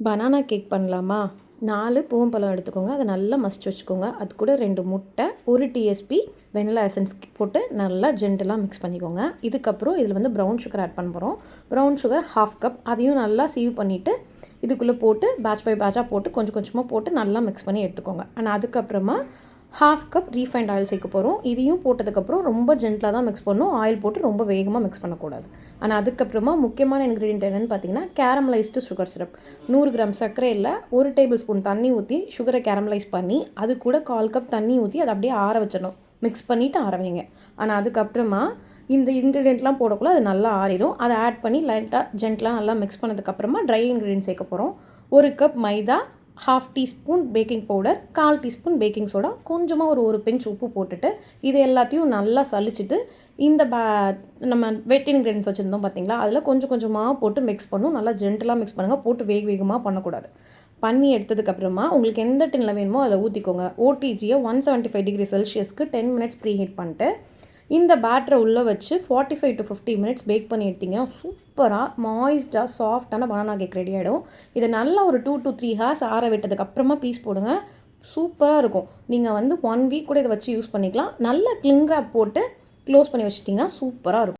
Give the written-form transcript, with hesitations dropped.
Banana cake பண்ணலாமா? 4 பூவம்பழம் எடுத்துக்கோங்க. அதை நல்லா மசிச்சு வச்சுக்கோங்க. அது கூட 2 முட்டை, 1 டிஎஸ்பி வெனிலா எசன்ஸ் போட்டு நல்லா ஜென்டலாக மிக்ஸ் பண்ணிக்கோங்க. இதுக்கப்புறம் இதில் வந்து ப்ரௌன் சுகர் ஆட் பண்ண போகிறோம். Brown sugar 1/2 cup. அதையும் நல்லா சீவ் பண்ணிவிட்டு இதுக்குள்ளே போட்டு பேட்ச் பை பேட்சாக போட்டு கொஞ்சம் கொஞ்சமாக போட்டு நல்லா மிக்ஸ் பண்ணி எடுத்துக்கோங்க. ஆனால் அதுக்கப்புறமா 1/2 கப் ரீஃபைண்ட் ஆயில் சேர்க்க போகிறோம். இதையும் போட்டதுக்கப்புறம் ரொம்ப ஜென்டலாக தான் மிக்ஸ் பண்ணணும். ஆயில் போட்டு ரொம்ப வேகமாக மிக்ஸ் பண்ணக்கூடாது. ஆனால் அதுக்கப்புறமா முக்கியமான இன்க்ரீடியன்ட் என்னென்னு பார்த்தீங்கன்னா, கேரமலைஸ்டு சுகர் சிரப். 100 கிராம் சர்க்கரையில் 1 டேபிள் ஸ்பூன் தண்ணி ஊற்றி சுகரை கேரமலைஸ் பண்ணி அது கூட 1/4 கப் தண்ணி ஊற்றி அதை அப்படியே ஆற வச்சிடணும். மிக்ஸ் பண்ணிவிட்டு ஆற வைங்க. ஆனால் அதுக்கப்புறமா இந்த இன்க்ரீடியன்ட்லாம் போடக்குள்ள அது நல்லா ஆறிடும். அதை ஆட் பண்ணி லைட்டாக ஜென்டலாக நல்லா மிக்ஸ் பண்ணதுக்கப்புறமா ட்ரை இன்க்ரீடியன்ட் சேர்க்க போகிறோம். 1 கப் மைதா, 1/2 teaspoon baking powder, 1/4 teaspoon baking soda, கொஞ்சமாக ஒரு பிஞ்ச் உப்பு போட்டுட்டு இது எல்லாத்தையும் நல்லா சலிச்சுட்டு இந்த நம்ம வெட் இன்க்ரீடியன்ஸ் வச்சுருந்தோம் பார்த்தீங்களா, அதில் கொஞ்சம் கொஞ்சமாக போட்டு மிக்ஸ் பண்ணணும். நல்லா ஜென்டலாக மிக்ஸ் பண்ணுங்கள். போட்டு வேகமாக பண்ணக்கூடாது. பண்ணி எடுத்ததுக்கப்புறமா உங்களுக்கு எந்த டின்னில் வேணுமோ அதில் ஊற்றிக்கோங்க. ஓடிஜியை 175 டிகிரி செல்சியஸ்க்கு 10 மினிட்ஸ் ப்ரீ ஹீட் பண்ணிட்டு இந்த பேட்டரை உள்ளே வச்சு 45 to 50 மினிட்ஸ் பேக் பண்ணி எடுத்தீங்கன்னா சூப்பராக மாய்ஸ்டாக சாஃப்டான பனானா கேக் ரெடி ஆகிடும். இதை நல்லா ஒரு 2 to 3 ஹார்ஸ் ஆற விட்டதுக்கப்புறமா பீஸ் போடுங்க. சூப்பராக இருக்கும். நீங்கள் வந்து 1 வீக் கூட இதை வச்சு யூஸ் பண்ணிக்கலாம். நல்லா கிளிங் ராப் போட்டு க்ளோஸ் பண்ணி வச்சிட்டிங்கன்னா சூப்பராக இருக்கும்.